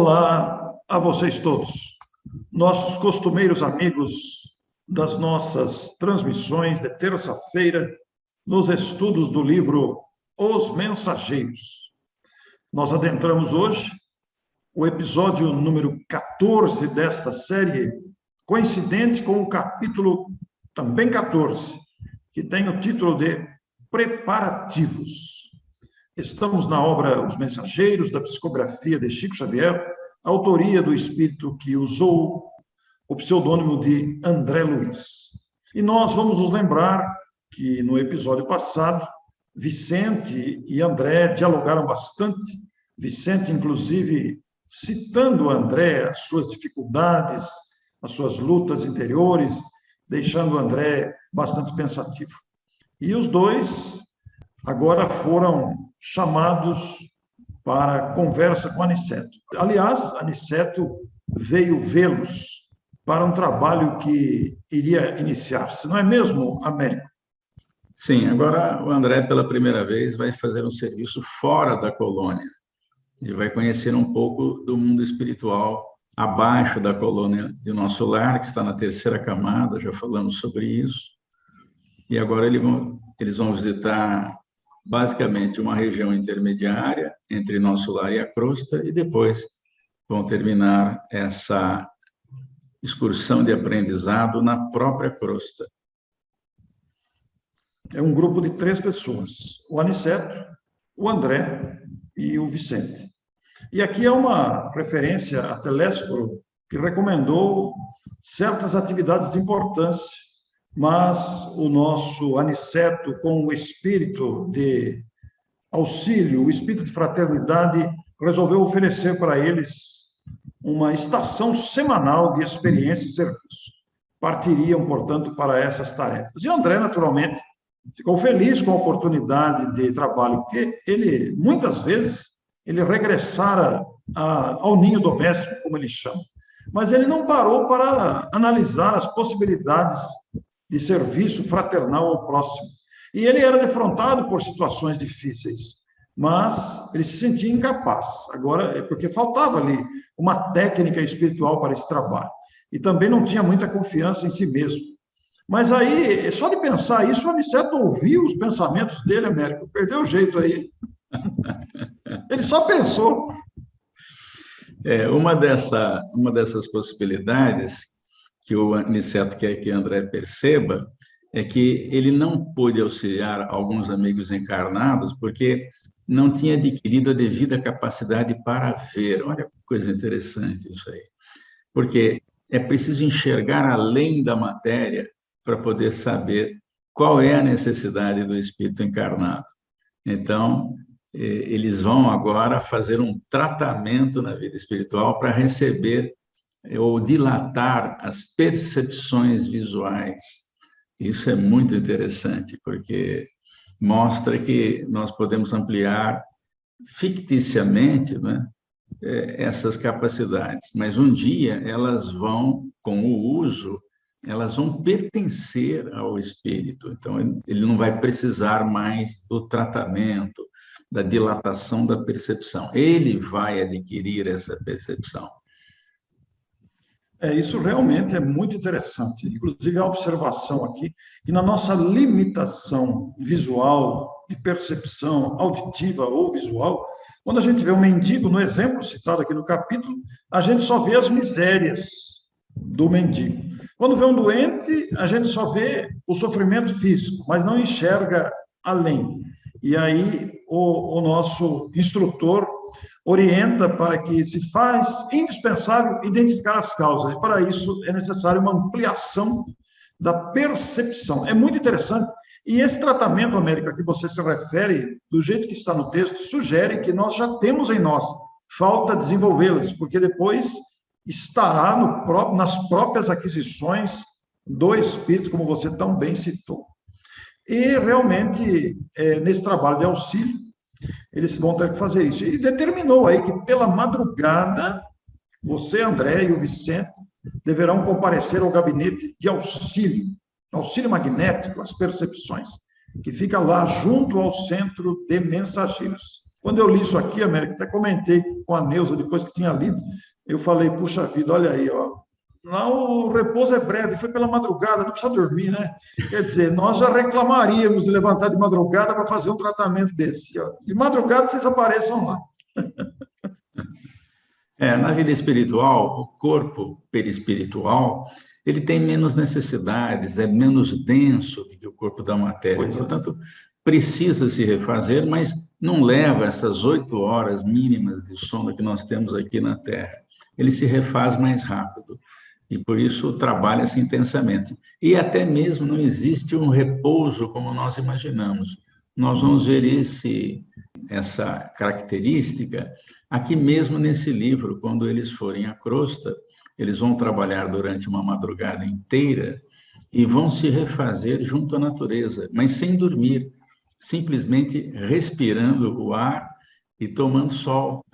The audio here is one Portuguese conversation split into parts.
Olá a vocês todos, nossos costumeiros amigos das nossas transmissões de terça-feira, nos estudos do livro Os Mensageiros. Nós adentramos hoje o episódio número 14 desta série, coincidente com o capítulo também 14, que tem o título de Preparativos. Estamos na obra Os Mensageiros, da psicografia de Chico Xavier, autoria do espírito que usou o pseudônimo de André Luiz. E nós vamos nos lembrar que no episódio passado, Vicente e André dialogaram bastante, Vicente, inclusive, citando André, as suas dificuldades, as suas lutas interiores, deixando André bastante pensativo. E os dois agora foram chamados para conversa com Aniceto. Aliás, Aniceto veio vê-los para um trabalho que iria iniciar-se, não é mesmo, Américo? Sim, agora o André, pela primeira vez, vai fazer um serviço fora da colônia. Ele vai conhecer um pouco do mundo espiritual abaixo da colônia de Nosso Lar, que está na terceira camada, já falamos sobre isso. E agora eles vão visitar basicamente uma região intermediária entre Nosso Lar e a crosta, e depois vão terminar essa excursão de aprendizado na própria crosta. É um grupo de 3 pessoas, o Aniceto, o André e o Vicente. E aqui é uma referência a Telésforo, que recomendou certas atividades de importância, mas o nosso Aniceto, com o espírito de auxílio, o espírito de fraternidade, resolveu oferecer para eles uma estação semanal de experiência e serviço. Partiriam, portanto, para essas tarefas. E André, naturalmente, ficou feliz com a oportunidade de trabalho, porque ele, muitas vezes, ele regressara ao ninho doméstico, como ele chama. Mas ele não parou para analisar as possibilidades de serviço fraternal ao próximo. E ele era defrontado por situações difíceis, mas ele se sentia incapaz. Agora, é porque faltava ali uma técnica espiritual para esse trabalho. E também não tinha muita confiança em si mesmo. Mas aí, só de pensar isso, o Aniceto ouviu os pensamentos dele, Américo, perdeu o jeito aí. Ele só pensou. Uma dessas possibilidades que o Aniceto quer que André perceba é que ele não pôde auxiliar alguns amigos encarnados porque não tinha adquirido a devida capacidade para ver. Olha que coisa interessante isso aí. Porque é preciso enxergar além da matéria para poder saber qual é a necessidade do espírito encarnado. Então, eles vão agora fazer um tratamento na vida espiritual para receber ou dilatar as percepções visuais. Isso é muito interessante, porque mostra que nós podemos ampliar ficticiamente, né, essas capacidades, mas um dia elas vão, com o uso, elas vão pertencer ao espírito. Então, ele não vai precisar mais do tratamento, da dilatação da percepção. Ele vai adquirir essa percepção. Isso realmente é muito interessante. Inclusive, a observação aqui, que na nossa limitação visual, de percepção auditiva ou visual, quando a gente vê um mendigo, no exemplo citado aqui no capítulo, a gente só vê as misérias do mendigo. Quando vê um doente, a gente só vê o sofrimento físico, mas não enxerga além. E aí, o nosso instrutor orienta para que se faz indispensável identificar as causas. E para isso é necessário uma ampliação da percepção. É muito interessante. E esse tratamento, América, que você se refere, do jeito que está no texto, sugere que nós já temos em nós. Falta desenvolvê-las, porque depois estará nas próprias aquisições do espírito, como você tão bem citou. E realmente, nesse trabalho de auxílio, eles vão ter que fazer isso. E determinou aí que pela madrugada, você, André e o Vicente deverão comparecer ao gabinete de auxílio magnético às percepções, que fica lá junto ao centro de mensageiros. Quando eu li isso aqui, América, até comentei com a Neuza depois que tinha lido, eu falei, puxa vida, olha aí, ó, lá o repouso é breve, foi pela madrugada, não precisa dormir, né? Quer dizer, nós já reclamaríamos de levantar de madrugada para fazer um tratamento desse. Ó. De madrugada vocês apareçam lá. Na vida espiritual, o corpo perispiritual, ele tem menos necessidades, é menos denso do que o corpo da matéria. Pois é. Portanto, precisa se refazer, mas não leva essas 8 horas mínimas de sono que nós temos aqui na Terra. Ele se refaz mais rápido e, por isso, trabalha-se intensamente. E até mesmo não existe um repouso como nós imaginamos. Nós vamos ver essa característica aqui mesmo nesse livro. Quando eles forem à crosta, eles vão trabalhar durante uma madrugada inteira e vão se refazer junto à natureza, mas sem dormir, simplesmente respirando o ar e tomando sol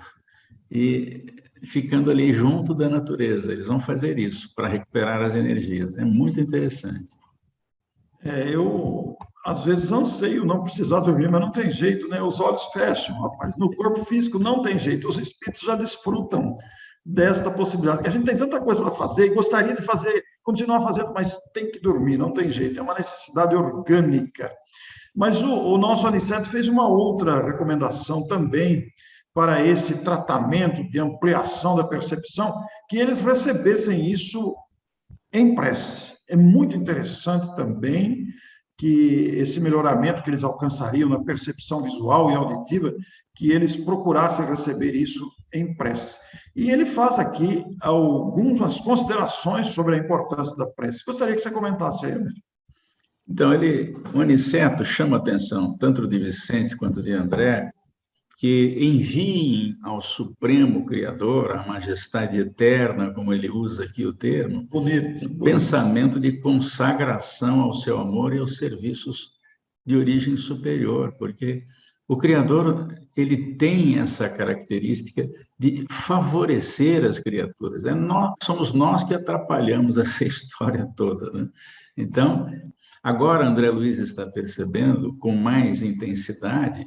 e ficando ali junto da natureza. Eles vão fazer isso para recuperar as energias. É muito interessante. Eu, às vezes, anseio não precisar dormir, mas não tem jeito, né? Os olhos fecham, rapaz. No corpo físico não tem jeito. Os espíritos já desfrutam desta possibilidade. Que a gente tem tanta coisa para fazer e gostaria de fazer, continuar fazendo, mas tem que dormir, não tem jeito. É uma necessidade orgânica. Mas o nosso Aniceto fez uma outra recomendação também para esse tratamento de ampliação da percepção, que eles recebessem isso em prece. É muito interessante também que esse melhoramento que eles alcançariam na percepção visual e auditiva, que eles procurassem receber isso em prece. E ele faz aqui algumas considerações sobre a importância da prece. Gostaria que você comentasse aí, Américo. Então, o Aniceto chama a atenção, tanto de Vicente quanto de André, que enviem ao Supremo Criador, à majestade eterna, como ele usa aqui o termo, Bonito. Pensamento de consagração ao seu amor e aos serviços de origem superior, porque o Criador, ele tem essa característica de favorecer as criaturas. Somos nós que atrapalhamos essa história toda, né? Então, agora André Luiz está percebendo com mais intensidade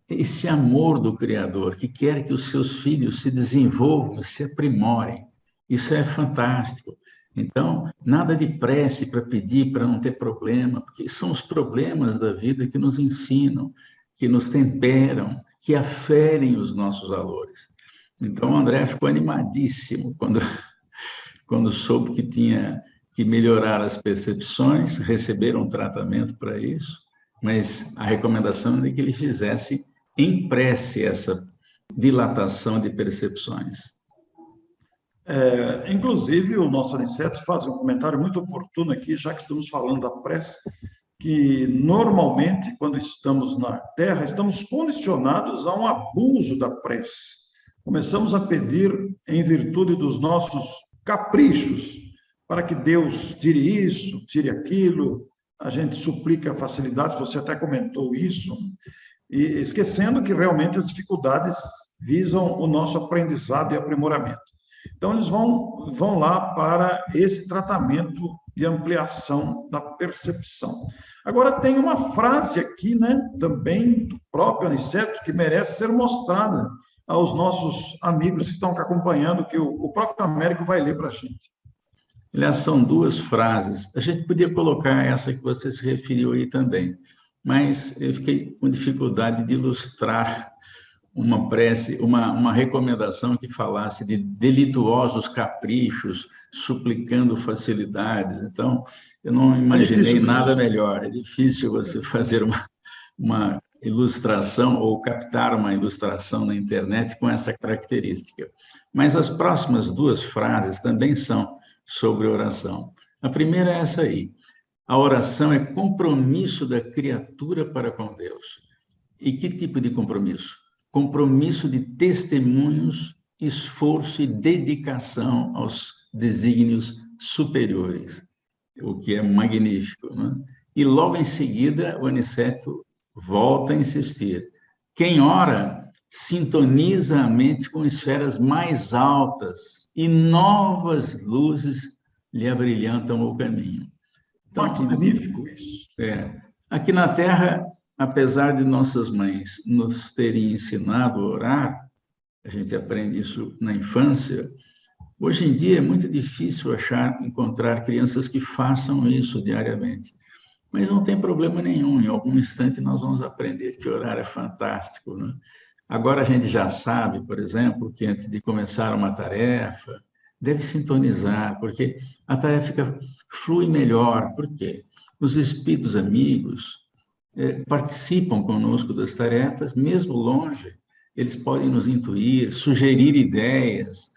esse amor do Criador, que quer que os seus filhos se desenvolvam, se aprimorem. Isso é fantástico. Então, nada de prece para pedir, para não ter problema, porque são os problemas da vida que nos ensinam, que nos temperam, que aferem os nossos valores. Então, o André ficou animadíssimo quando soube que tinha que melhorar as percepções, receberam um tratamento para isso, mas a recomendação é que ele fizesse em prece essa dilatação de percepções. Inclusive, o nosso Aniceto faz um comentário muito oportuno aqui, já que estamos falando da prece, que normalmente, quando estamos na Terra, estamos condicionados a um abuso da prece. Começamos a pedir em virtude dos nossos caprichos, para que Deus tire isso, tire aquilo, a gente suplica facilidades, você até comentou isso, e esquecendo que realmente as dificuldades visam o nosso aprendizado e aprimoramento. Então, eles vão lá para esse tratamento de ampliação da percepção. Agora, tem uma frase aqui, né, também do próprio Aniceto, que merece ser mostrada aos nossos amigos que estão acompanhando, que o próprio Américo vai ler para a gente. Aliás, são duas frases. A gente podia colocar essa que você se referiu aí também, mas eu fiquei com dificuldade de ilustrar uma prece, uma recomendação que falasse de delituosos caprichos, suplicando facilidades. Então, eu não imaginei nada melhor. É difícil você fazer uma ilustração ou captar uma ilustração na internet com essa característica. Mas as próximas duas frases também são sobre oração. A primeira é essa aí. A oração é compromisso da criatura para com Deus. E que tipo de compromisso? Compromisso de testemunhos, esforço e dedicação aos desígnios superiores, o que é magnífico, né? E logo em seguida, o Aniceto volta a insistir. Quem ora sintoniza a mente com esferas mais altas e novas luzes lhe abrilhantam o caminho. Então, magnífico isso. Aqui na Terra, apesar de nossas mães nos terem ensinado a orar, a gente aprende isso na infância, hoje em dia é muito difícil encontrar crianças que façam isso diariamente. Mas não tem problema nenhum, em algum instante nós vamos aprender que orar é fantástico, né? Agora a gente já sabe, por exemplo, que antes de começar uma tarefa, deve sintonizar, porque a tarefa flui melhor. Por quê? Os espíritos amigos participam conosco das tarefas, mesmo longe, eles podem nos intuir, sugerir ideias,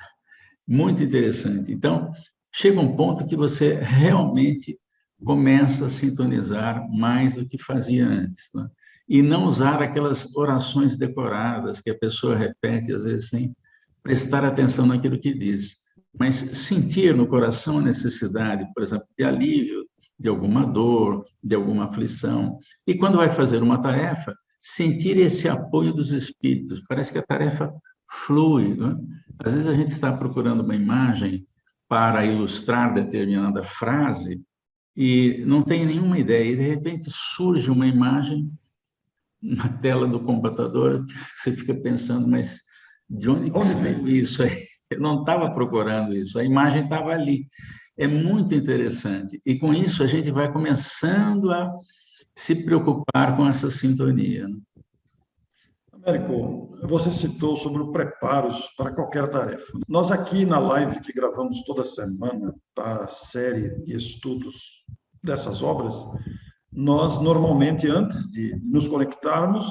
muito interessante. Então, chega um ponto que você realmente começa a sintonizar mais do que fazia antes, né? E não usar aquelas orações decoradas que a pessoa repete, às vezes, sem prestar atenção naquilo que diz, mas sentir no coração a necessidade, por exemplo, de alívio de alguma dor, de alguma aflição. E quando vai fazer uma tarefa, sentir esse apoio dos espíritos. Parece que a tarefa flui, né? Às vezes a gente está procurando uma imagem para ilustrar determinada frase e não tem nenhuma ideia, e de repente surge uma imagem na tela do computador, você fica pensando, mas de onde que saiu isso aí? Eu não estava procurando isso, a imagem estava ali. É muito interessante. E com isso a gente vai começando a se preocupar com essa sintonia, né? Américo, você citou sobre o preparos para qualquer tarefa. Nós aqui na live que gravamos toda semana para a série de estudos dessas obras, nós normalmente, antes de nos conectarmos,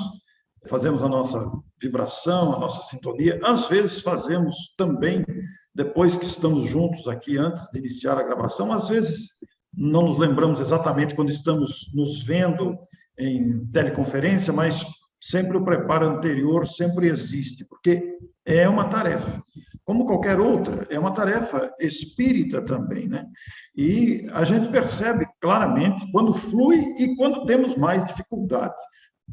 fazemos a nossa vibração, a nossa sintonia. Às vezes fazemos também, depois que estamos juntos aqui, antes de iniciar a gravação, às vezes não nos lembramos exatamente quando estamos nos vendo em teleconferência, mas sempre o preparo anterior sempre existe, porque é uma tarefa. Como qualquer outra, é uma tarefa espírita também, né? E a gente percebe claramente quando flui e quando temos mais dificuldade,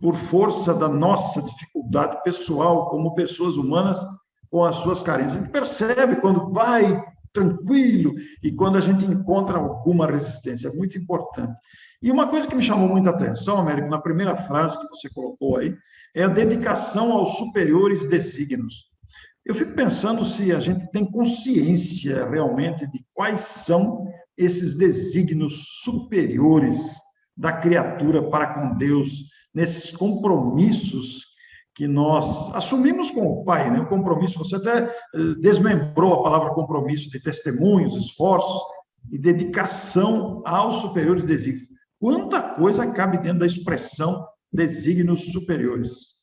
por força da nossa dificuldade pessoal, como pessoas humanas com as suas carências. A gente percebe quando vai tranquilo e quando a gente encontra alguma resistência. É muito importante. E uma coisa que me chamou muita atenção, Américo, na primeira frase que você colocou aí, é a dedicação aos superiores desígnios. Eu fico pensando se a gente tem consciência realmente de quais são esses desígnios superiores da criatura para com Deus, nesses compromissos que nós assumimos com o Pai, né? O compromisso, você até desmembrou a palavra compromisso de testemunhos, esforços e dedicação aos superiores desígnios. Quanta coisa cabe dentro da expressão desígnios superiores.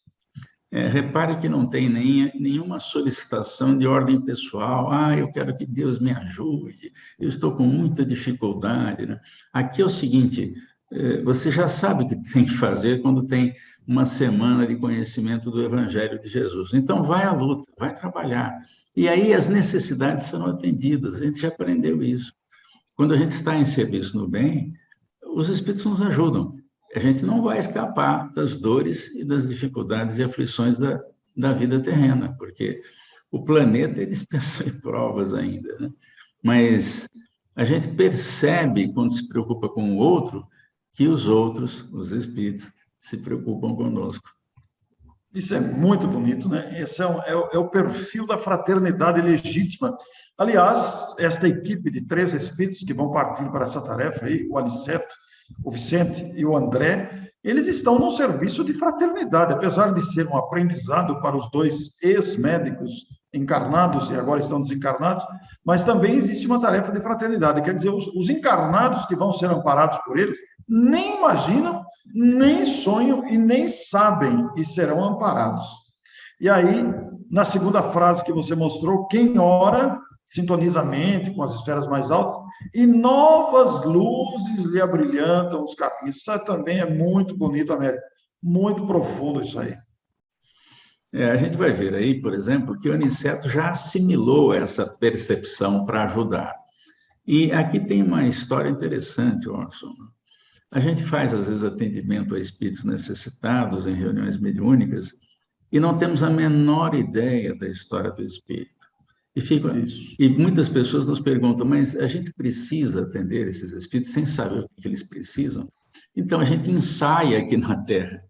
Repare que não tem nenhuma solicitação de ordem pessoal. Eu quero que Deus me ajude, eu estou com muita dificuldade, né? Aqui é o seguinte, você já sabe o que tem que fazer quando tem uma semana de conhecimento do Evangelho de Jesus. Então, vai à luta, vai trabalhar. E aí as necessidades serão atendidas, a gente já aprendeu isso. Quando a gente está em serviço no bem, os Espíritos nos ajudam. A gente não vai escapar das dores e das dificuldades e aflições da vida terrena, porque o planeta é dispensa de provas ainda, né? Mas a gente percebe, quando se preocupa com o outro, que os outros, os espíritos, se preocupam conosco. Isso é muito bonito, né? Esse é o perfil da fraternidade legítima. Aliás, esta equipe de 3 espíritos que vão partir para essa tarefa aí, o Aniceto, o Vicente e o André, eles estão num serviço de fraternidade, apesar de ser um aprendizado para os 2 ex-médicos encarnados e agora estão desencarnados, mas também existe uma tarefa de fraternidade, quer dizer, os encarnados que vão ser amparados por eles nem imaginam, nem sonham e nem sabem e serão amparados. E aí, na segunda frase que você mostrou, quem ora sintoniza a mente com as esferas mais altas e novas luzes lhe abrilhantam os caminhos. Isso também é muito bonito, Américo. Muito profundo isso aí. A gente vai ver aí, por exemplo, que o Aniceto já assimilou essa percepção para ajudar. E aqui tem uma história interessante, Orson. A gente faz, às vezes, atendimento a espíritos necessitados em reuniões mediúnicas e não temos a menor ideia da história do espírito. E muitas pessoas nos perguntam, mas a gente precisa atender esses espíritos sem saber o que eles precisam? Então, a gente ensaia aqui na Terra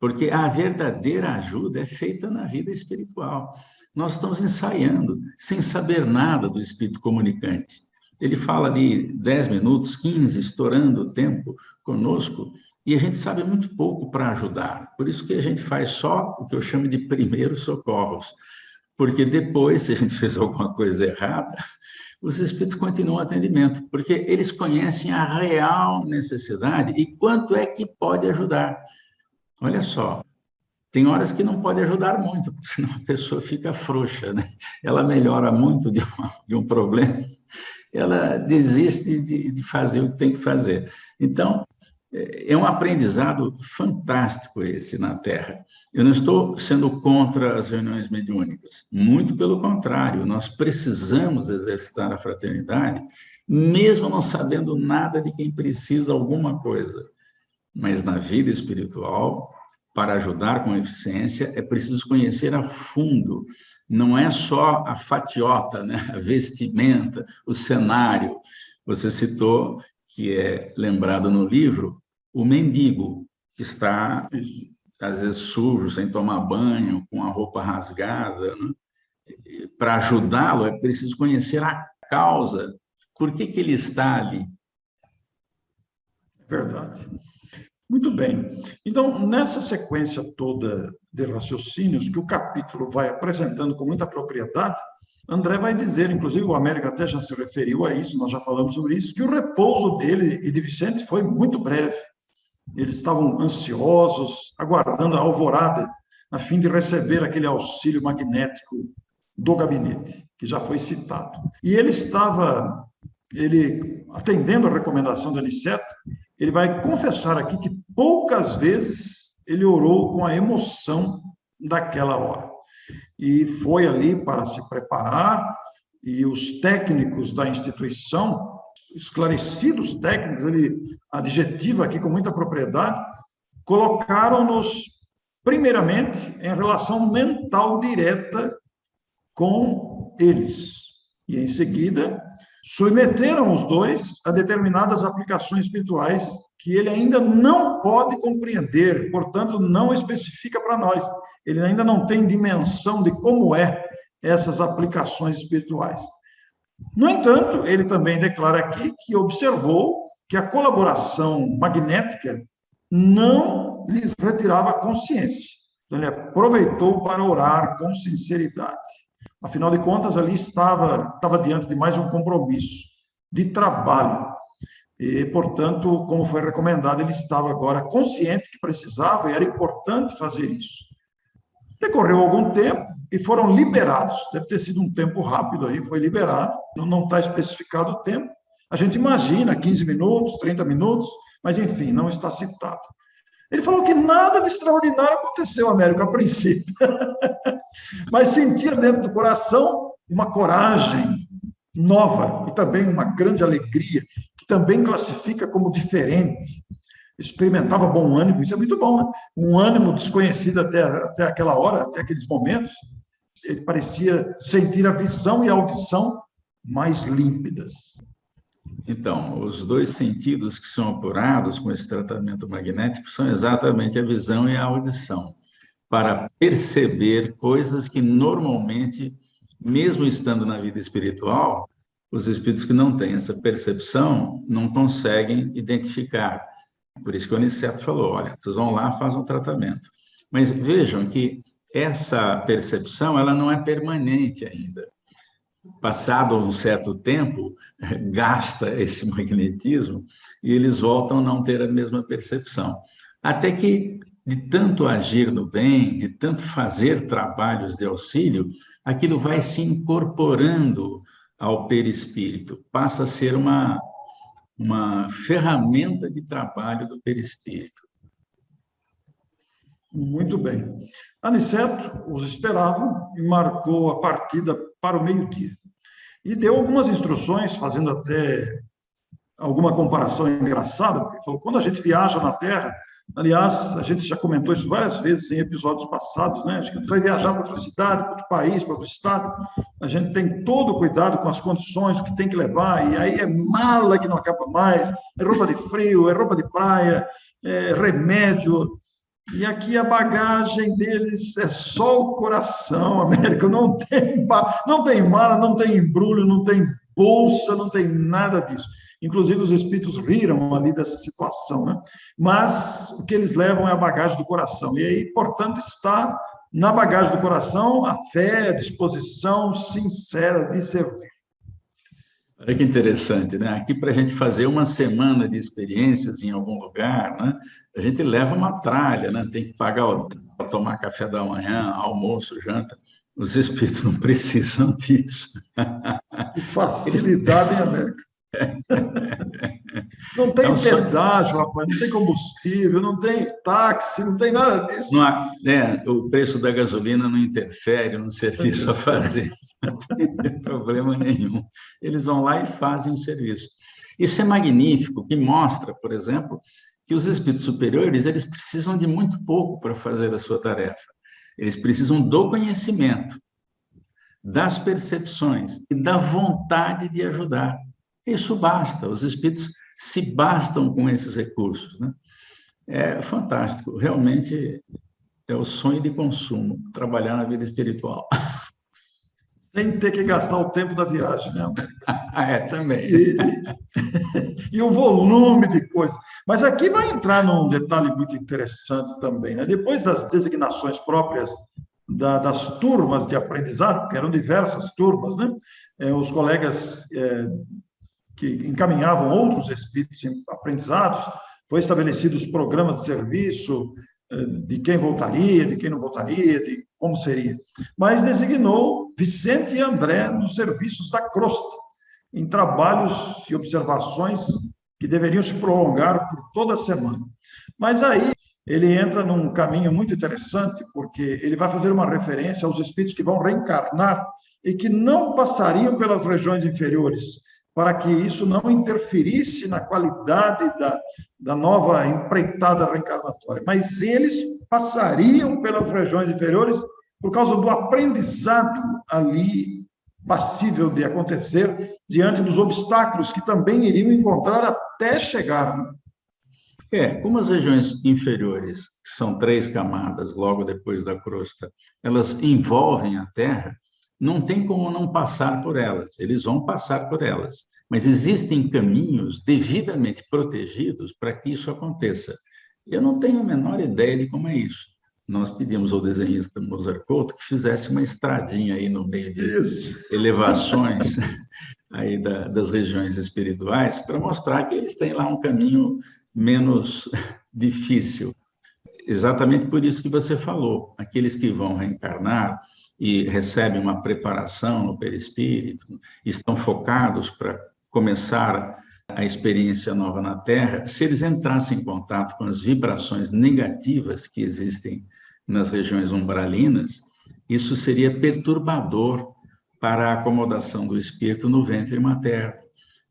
porque a verdadeira ajuda é feita na vida espiritual. Nós estamos ensaiando, sem saber nada do espírito comunicante. Ele fala ali 10 minutos, 15, estourando o tempo conosco, e a gente sabe muito pouco para ajudar. Por isso que a gente faz só o que eu chamo de primeiros socorros, porque depois, se a gente fez alguma coisa errada, os espíritos continuam o atendimento, porque eles conhecem a real necessidade e quanto é que pode ajudar. Olha só, tem horas que não pode ajudar muito, porque senão a pessoa fica frouxa, né? Ela melhora muito de um problema, ela desiste de fazer o que tem que fazer. Então, é um aprendizado fantástico esse na Terra. Eu não estou sendo contra as reuniões mediúnicas, muito pelo contrário, nós precisamos exercitar a fraternidade, mesmo não sabendo nada de quem precisa alguma coisa. Mas na vida espiritual, para ajudar com eficiência, é preciso conhecer a fundo. Não é só a fatiota, né? A vestimenta, o cenário. Você citou, que é lembrado no livro, o mendigo, que está, às vezes, sujo, sem tomar banho, com a roupa rasgada. Né? Para ajudá-lo, é preciso conhecer a causa. Por que ele está ali? Verdade. Muito bem. Então, nessa sequência toda de raciocínios, que o capítulo vai apresentando com muita propriedade, André vai dizer, inclusive o Américo até já se referiu a isso, nós já falamos sobre isso, que o repouso dele e de Vicente foi muito breve. Eles estavam ansiosos, aguardando a alvorada, a fim de receber aquele auxílio magnético do gabinete, que já foi citado. E ele atendendo a recomendação do Aniceto, ele vai confessar aqui que poucas vezes ele orou com a emoção daquela hora. E foi ali para se preparar, e os técnicos da instituição, esclarecidos técnicos, ele adjetiva aqui com muita propriedade, colocaram-nos, primeiramente, em relação mental direta com eles. E, em seguida, submeteram os dois a determinadas aplicações espirituais que ele ainda não pode compreender, portanto, não especifica para nós. Ele ainda não tem dimensão de como essas aplicações espirituais. No entanto, ele também declara aqui que observou que a colaboração magnética não lhes retirava a consciência. Então, ele aproveitou para orar com sinceridade. Afinal de contas, ali estava diante de mais um compromisso de trabalho. E, portanto, como foi recomendado, ele estava agora consciente que precisava e era importante fazer isso. Decorreu algum tempo e foram liberados. Deve ter sido um tempo rápido aí, foi liberado. Não está especificado o tempo. A gente imagina 15 minutos, 30 minutos, mas, enfim, não está citado. Ele falou que nada de extraordinário aconteceu, Américo, a princípio. Mas sentia dentro do coração uma coragem nova e também uma grande alegria, que também classifica como diferente. Experimentava bom ânimo, isso é muito bom, né? Um ânimo desconhecido até aquela hora, até aqueles momentos. Ele parecia sentir a visão e a audição mais límpidas. Então, os dois sentidos que são apurados com esse tratamento magnético são exatamente a visão e a audição, para perceber coisas que normalmente, mesmo estando na vida espiritual, os espíritos que não têm essa percepção não conseguem identificar. Por isso que o Aniceto falou, olha, vocês vão lá, fazem um tratamento. Mas vejam que essa percepção ela não é permanente ainda. Passado um certo tempo, gasta esse magnetismo e eles voltam a não ter a mesma percepção. Até que, de tanto agir no bem, de tanto fazer trabalhos de auxílio, aquilo vai se incorporando ao perispírito, passa a ser uma ferramenta de trabalho do perispírito. Muito bem. Aniceto os esperava e marcou a partida para o meio-dia. E deu algumas instruções, fazendo até alguma comparação engraçada, porque falou, quando a gente viaja na Terra, aliás, a gente já comentou isso várias vezes em episódios passados, né? A gente vai viajar para outra cidade, para outro país, para outro estado, a gente tem todo o cuidado com as condições que tem que levar, e aí é mala que não acaba mais, é roupa de frio, é roupa de praia, é remédio, E aqui a bagagem deles é só o coração, Américo. Não tem mala, não tem embrulho, não tem bolsa, não tem nada disso. Inclusive, os espíritos riram ali dessa situação, né? Mas o que eles levam é a bagagem do coração. E aí, portanto, está na bagagem do coração a fé, a disposição sincera de servir. Olha que interessante, né? Aqui, para a gente fazer uma semana de experiências em algum lugar, né? A gente leva uma tralha, né? Tem que pagar para tomar café da manhã, almoço, janta. Os espíritos não precisam disso. Que facilidade, hein, América? Não tem Então, só, pedágio, rapaz, não tem combustível, não tem táxi, não tem nada disso. não há, né? O preço da gasolina não interfere no serviço a fazer. Não tem problema nenhum. Eles vão lá e fazem o serviço. Isso é magnífico, que mostra, por exemplo, que os espíritos superiores eles precisam de muito pouco para fazer a sua tarefa. Eles precisam do conhecimento, das percepções e da vontade de ajudar. Isso basta. Os espíritos se bastam com esses recursos, né? É fantástico. Realmente é o sonho de consumo, trabalhar na vida espiritual. Sem ter que gastar o tempo da viagem, né? É, também. E o volume de coisas. Mas aqui vai entrar num detalhe muito interessante também, né? Depois das designações próprias das turmas de aprendizado, que eram diversas turmas, né? Os colegas que encaminhavam outros espíritos em aprendizados, foi estabelecidos programas de serviço, de quem voltaria, de quem não voltaria, de como seria. Mas designou Vicente e André nos serviços da crosta, em trabalhos e observações que deveriam se prolongar por toda a semana. Mas aí ele entra num caminho muito interessante, porque ele vai fazer uma referência aos espíritos que vão reencarnar e que não passariam pelas regiões inferiores, para que isso não interferisse na qualidade da nova empreitada reencarnatória. Mas eles passariam pelas regiões inferiores por causa do aprendizado ali passível de acontecer diante dos obstáculos que também iriam encontrar até chegar. Como as regiões inferiores, que são 3 camadas logo depois da crosta, elas envolvem a Terra, não tem como não passar por elas, eles vão passar por elas. Mas existem caminhos devidamente protegidos para que isso aconteça. Eu não tenho a menor ideia de como é isso. Nós pedimos ao desenhista Mozart Couto que fizesse uma estradinha aí no meio de elevações aí das regiões espirituais para mostrar que eles têm lá um caminho menos difícil. Exatamente por isso que você falou, aqueles que vão reencarnar e recebem uma preparação no perispírito, estão focados para começar a experiência nova na Terra, se eles entrassem em contato com as vibrações negativas que existem nas regiões umbralinas, isso seria perturbador para a acomodação do espírito no ventre materno.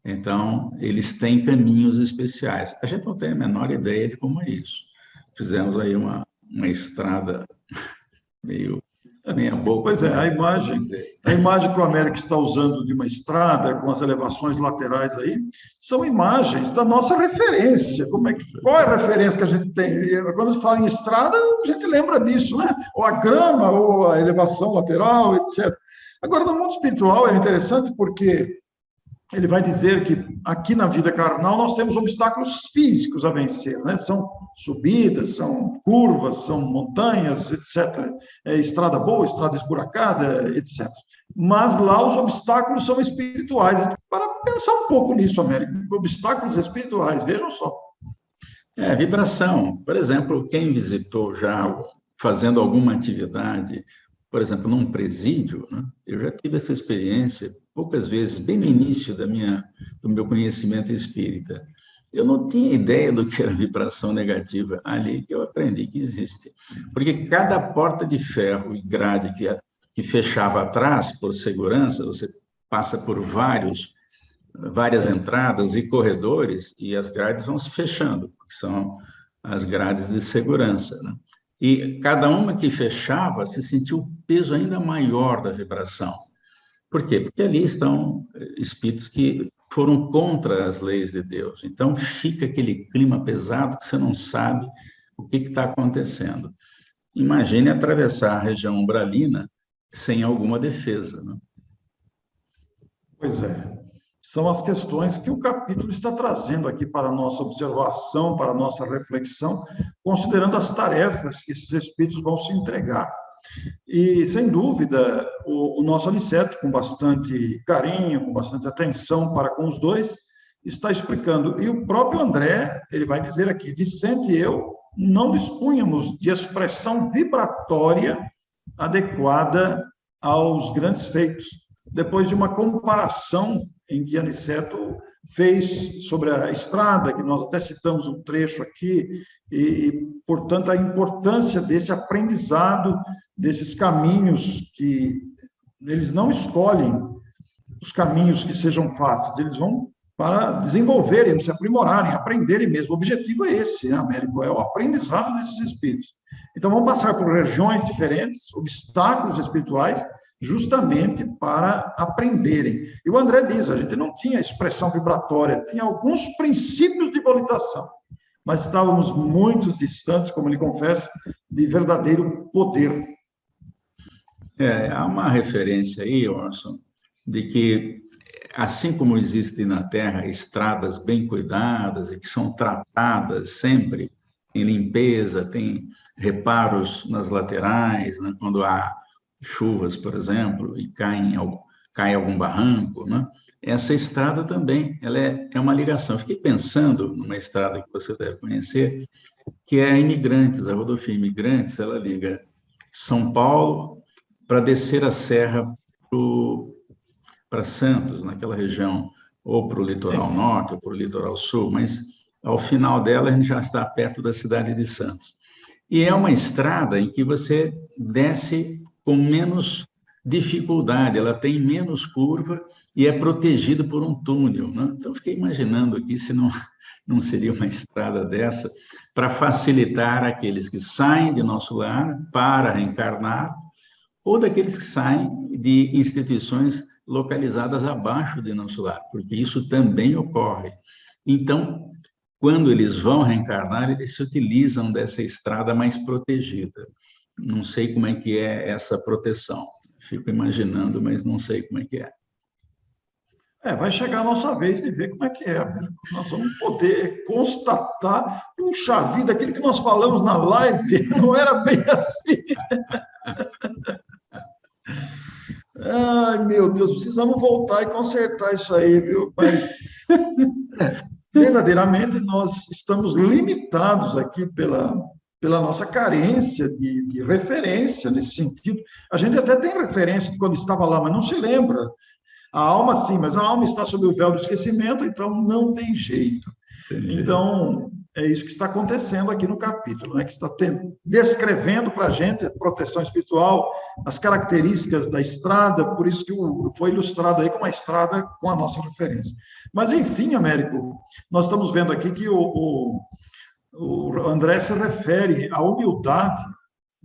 Então, eles têm caminhos especiais. A gente não tem a menor ideia de como é isso. Fizemos aí uma estrada meio meia boca. Pois é, a imagem que o Américo está usando de uma estrada com as elevações laterais aí são imagens da nossa referência. Qual é a referência que a gente tem? Quando se fala em estrada, a gente lembra disso, né? Ou a grama, ou a elevação lateral, etc. Agora, no mundo espiritual é interessante porque ele vai dizer que aqui na vida carnal nós temos obstáculos físicos a vencer, né? São subidas, são curvas, são montanhas, etc. Estrada boa, estrada esburacada, etc. Mas lá os obstáculos são espirituais. Para pensar um pouco nisso, Américo, obstáculos espirituais, vejam só. Vibração. Por exemplo, quem visitou já fazendo alguma atividade, por exemplo, num presídio, né? Eu já tive essa experiência poucas vezes, bem no início do meu conhecimento espírita. Eu não tinha ideia do que era vibração negativa, ali que eu aprendi que existe. Porque cada porta de ferro e grade que fechava atrás, por segurança, você passa por várias entradas e corredores, e as grades vão se fechando, que são as grades de segurança, né? E cada uma que fechava, se sentiu o peso ainda maior da vibração. Por quê? Porque ali estão espíritos que foram contra as leis de Deus. Então, fica aquele clima pesado que você não sabe o que está acontecendo. Imagine atravessar a região umbralina sem alguma defesa, né? Pois é. São as questões que o capítulo está trazendo aqui para a nossa observação, para a nossa reflexão, considerando as tarefas que esses espíritos vão se entregar. E, sem dúvida, o nosso Aniceto, com bastante carinho, com bastante atenção para com os dois, está explicando. E o próprio André, ele vai dizer aqui, Vicente e eu não dispunhamos de expressão vibratória adequada aos grandes feitos. Depois de uma comparação em que Aniceto fez sobre a estrada, que nós até citamos um trecho aqui, portanto, a importância desse aprendizado, desses caminhos que eles não escolhem os caminhos que sejam fáceis, eles vão para desenvolverem, se aprimorarem, aprenderem mesmo. O objetivo é esse, né, Américo? É o aprendizado desses espíritos. Então, vão passar por regiões diferentes, obstáculos espirituais, justamente para aprenderem. E o André diz, a gente não tinha expressão vibratória, tinha alguns princípios de volitação, mas estávamos muito distantes, como ele confessa, de verdadeiro poder. Há uma referência aí, Orson, de que, assim como existem na Terra estradas bem cuidadas e que são tratadas sempre em limpeza, tem reparos nas laterais, né, quando há chuvas, por exemplo, e cai algum barranco, né? Essa estrada também, ela é uma ligação. Eu fiquei pensando numa estrada que você deve conhecer, que é a Imigrantes, a rodovia Imigrantes, ela liga São Paulo para descer a serra para Santos, naquela região, ou para o litoral norte, ou para o litoral sul, mas ao final dela a gente já está perto da cidade de Santos. E é uma estrada em que você desce com menos dificuldade, ela tem menos curva e é protegida por um túnel, né? Então, fiquei imaginando aqui se não seria uma estrada dessa para facilitar aqueles que saem de nosso lar para reencarnar ou daqueles que saem de instituições localizadas abaixo de nosso lar, porque isso também ocorre. Então, quando eles vão reencarnar, eles se utilizam dessa estrada mais protegida. Não sei como é que é essa proteção. Fico imaginando, mas não sei como é que é. Vai chegar a nossa vez de ver como é que é, Américo. Nós vamos poder constatar, puxa vida, aquilo que nós falamos na live não era bem assim. Ai, meu Deus, precisamos voltar e consertar isso aí, viu? Mas, verdadeiramente, nós estamos limitados aqui pela nossa carência de referência nesse sentido. A gente até tem referência de quando estava lá, mas não se lembra. A alma, sim, mas a alma está sob o véu do esquecimento, então não tem jeito. Então, é isso que está acontecendo aqui no capítulo, né? Que está descrevendo para a gente a proteção espiritual, as características da estrada, por isso que foi ilustrado aí como a estrada com a nossa referência. Mas, enfim, Américo, nós estamos vendo aqui que o André se refere à humildade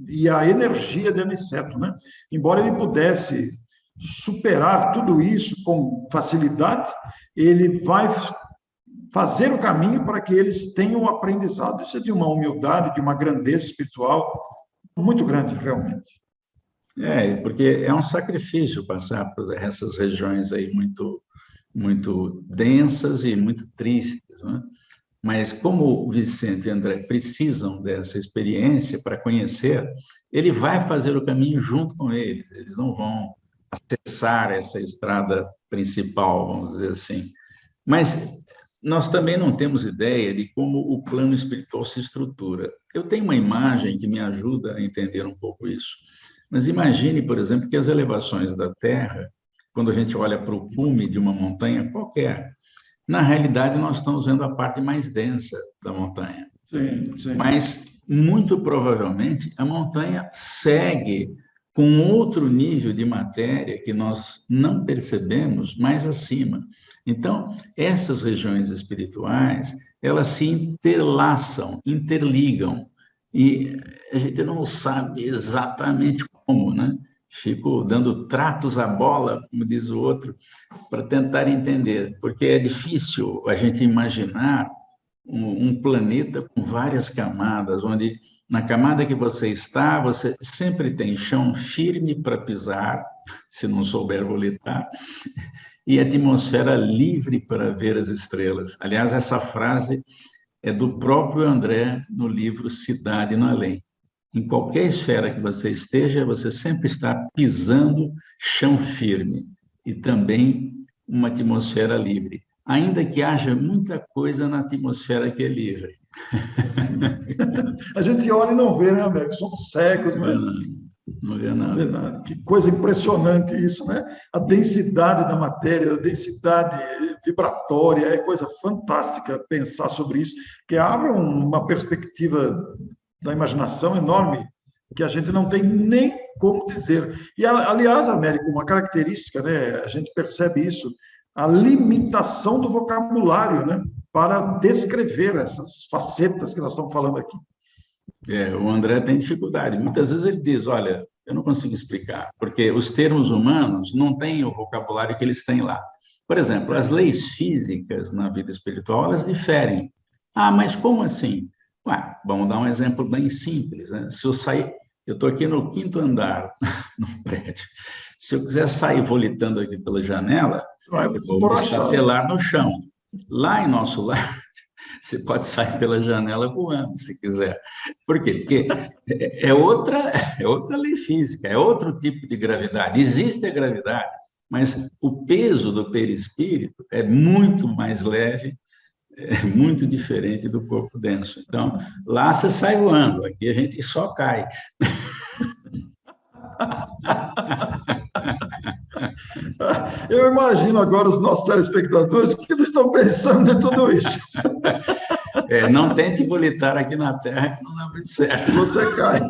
e à energia de Aniceto, né? Embora ele pudesse superar tudo isso com facilidade, ele vai fazer o caminho para que eles tenham o aprendizado. Isso é de uma humildade, de uma grandeza espiritual muito grande, realmente. Porque é um sacrifício passar por essas regiões aí muito, muito densas e muito tristes, né? Mas como o Vicente e o André precisam dessa experiência para conhecer, ele vai fazer o caminho junto com eles. Eles não vão acessar essa estrada principal, vamos dizer assim. Mas nós também não temos ideia de como o plano espiritual se estrutura. Eu tenho uma imagem que me ajuda a entender um pouco isso. Mas imagine, por exemplo, que as elevações da Terra, quando a gente olha para o cume de uma montanha qualquer, na realidade nós estamos vendo a parte mais densa da montanha. Sim, sim. Mas, muito provavelmente, a montanha segue com outro nível de matéria que nós não percebemos mais acima. Então, essas regiões espirituais, elas se interlaçam, interligam, e a gente não sabe exatamente como, né? Fico dando tratos à bola, como diz o outro, para tentar entender, porque é difícil a gente imaginar um planeta com várias camadas, onde na camada que você está, você sempre tem chão firme para pisar, se não souber voletar, e atmosfera livre para ver as estrelas. Aliás, essa frase é do próprio André no livro Cidade no Além. Em qualquer esfera que você esteja, você sempre está pisando chão firme e também uma atmosfera livre, ainda que haja muita coisa na atmosfera que é livre. Sim. A gente olha e não vê, né, Américo? Somos cegos, né? Não vê Não vê nada. nada. Que coisa impressionante isso, né? A densidade da matéria, a densidade vibratória, é coisa fantástica pensar sobre isso, que abre uma perspectiva da imaginação enorme, que a gente não tem nem como dizer. E, aliás, Américo, uma característica, né? A gente percebe isso, a limitação do vocabulário, né? Para descrever essas facetas que nós estamos falando aqui. O André tem dificuldade. Muitas vezes ele diz, olha, eu não consigo explicar, porque os termos humanos não têm o vocabulário que eles têm lá. Por exemplo, as leis físicas na vida espiritual, elas diferem. Ah, mas como assim? Ué, vamos dar um exemplo bem simples, né? Se eu sair, eu estou aqui no 5º andar, no prédio. Se eu quiser sair voletando aqui pela janela, Vai eu vou por me achado. estatelar no chão. Lá em nosso lar, você pode sair pela janela voando, se quiser. Por quê? Porque é outra lei física, é outro tipo de gravidade. Existe a gravidade, mas o peso do perispírito é muito mais leve, é muito diferente do corpo denso. Então, lá você sai voando, aqui a gente só cai. Eu imagino agora os nossos telespectadores o que eles estão pensando de tudo isso. Não tente voletar aqui na Terra, que não dá muito certo. Você cai.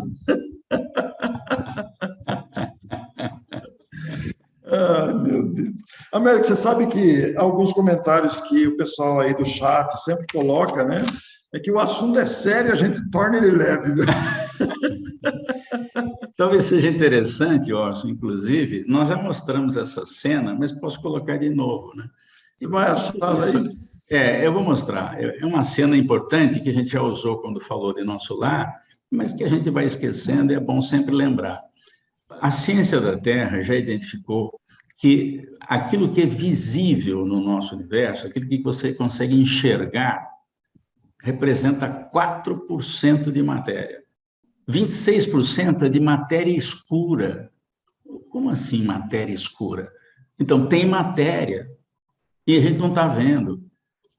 Ai, meu Deus. Américo, você sabe que alguns comentários que o pessoal aí do chat sempre coloca, né? É que o assunto é sério, a gente torna ele leve. Né? Talvez seja interessante, Orson, inclusive, nós já mostramos essa cena, mas posso colocar de novo, né? Você vai achá-la Isso, aí? eu vou mostrar. É uma cena importante que a gente já usou quando falou de nosso lar, mas que a gente vai esquecendo e é bom sempre lembrar. A ciência da Terra já identificou que aquilo que é visível no nosso universo, aquilo que você consegue enxergar, representa 4% de matéria. 26% é de matéria escura. Como assim matéria escura? Então, tem matéria e a gente não está vendo.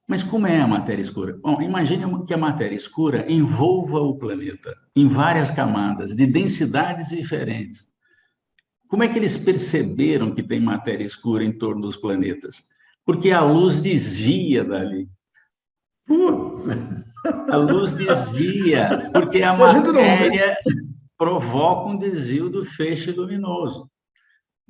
Mas como é a matéria escura? Bom, imagine que a matéria escura envolva o planeta em várias camadas, de densidades diferentes. Como é que eles perceberam que tem matéria escura em torno dos planetas? Porque a luz desvia dali. Putz. A luz desvia, porque a E a gente não vê. matéria provoca um desvio do feixe luminoso.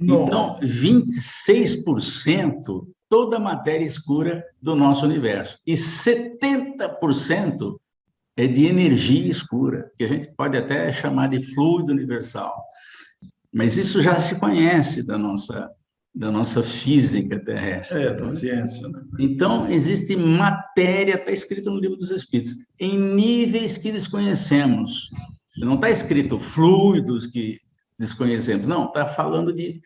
Então, Nossa. 26% toda a matéria escura do nosso universo. E 70% é de energia escura, que a gente pode até chamar de fluido universal. Mas isso já se conhece da nossa física terrestre. Da ciência, né? Então, existe matéria, está escrito no Livro dos Espíritos, em níveis que desconhecemos. Não está escrito fluidos que desconhecemos, não, está falando de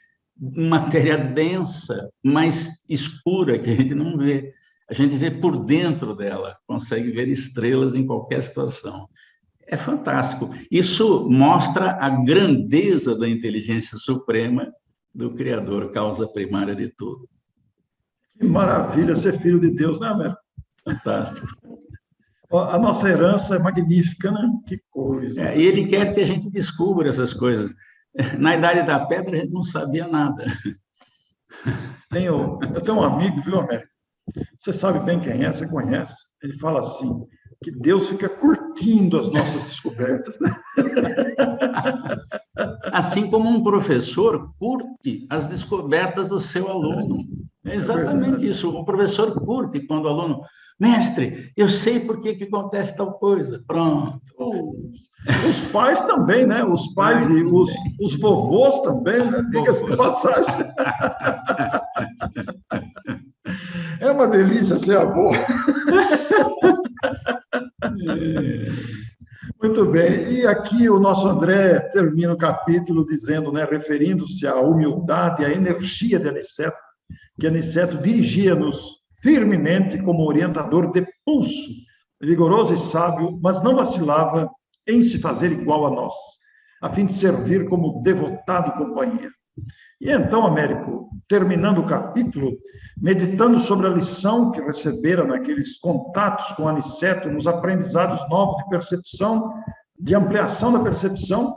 matéria densa, mais escura, que a gente não vê. A gente vê por dentro dela, consegue ver estrelas em qualquer situação. É fantástico. Isso mostra a grandeza da inteligência suprema do Criador, causa primária de tudo. Que maravilha ser filho de Deus, né, Américo? Fantástico. A nossa herança é magnífica, né? Que coisa. E ele quer que a gente descubra essas coisas. Na Idade da Pedra, a gente não sabia nada. Eu tenho um amigo, viu, Américo? Você sabe bem quem é, você conhece. Ele fala assim, que Deus fica curtindo as nossas descobertas, né? Assim como um professor curte as descobertas do seu aluno. É exatamente isso. O professor curte quando o aluno... Mestre, eu sei por que acontece tal coisa. Pronto. Os pais também, né? Os pais e os vovôs também, né? Diga-se de passagem. É uma delícia ser avô. Muito bem. E aqui o nosso André termina o capítulo dizendo, né, referindo-se à humildade, à energia de Aniceto, que Aniceto dirigia-nos firmemente como orientador de pulso, vigoroso e sábio, mas não vacilava em se fazer igual a nós, a fim de servir como devotado companheiro. E então, Américo, terminando o capítulo, meditando sobre a lição que recebera naqueles contatos com Aniceto, nos aprendizados novos de percepção, de ampliação da percepção,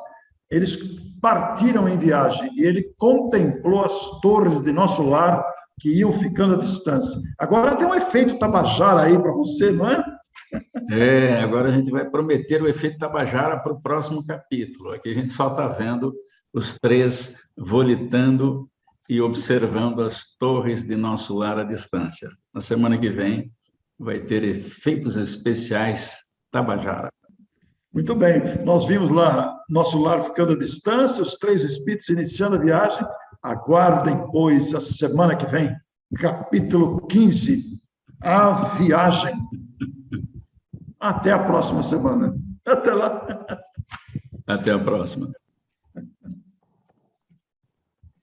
eles partiram em viagem e ele contemplou as torres de nosso lar que iam ficando à distância. Agora tem um efeito Tabajara aí para você, não é? Agora a gente vai prometer o efeito Tabajara para o próximo capítulo. Aqui a gente só está vendo os três volitando e observando as torres de nosso lar à distância. Na semana que vem vai ter efeitos especiais Tabajara. Muito bem, nós vimos lá nosso lar ficando à distância, os três espíritos iniciando a viagem. Aguardem, pois, a semana que vem, capítulo 15, a viagem. Até a próxima semana. Até lá. Até a próxima.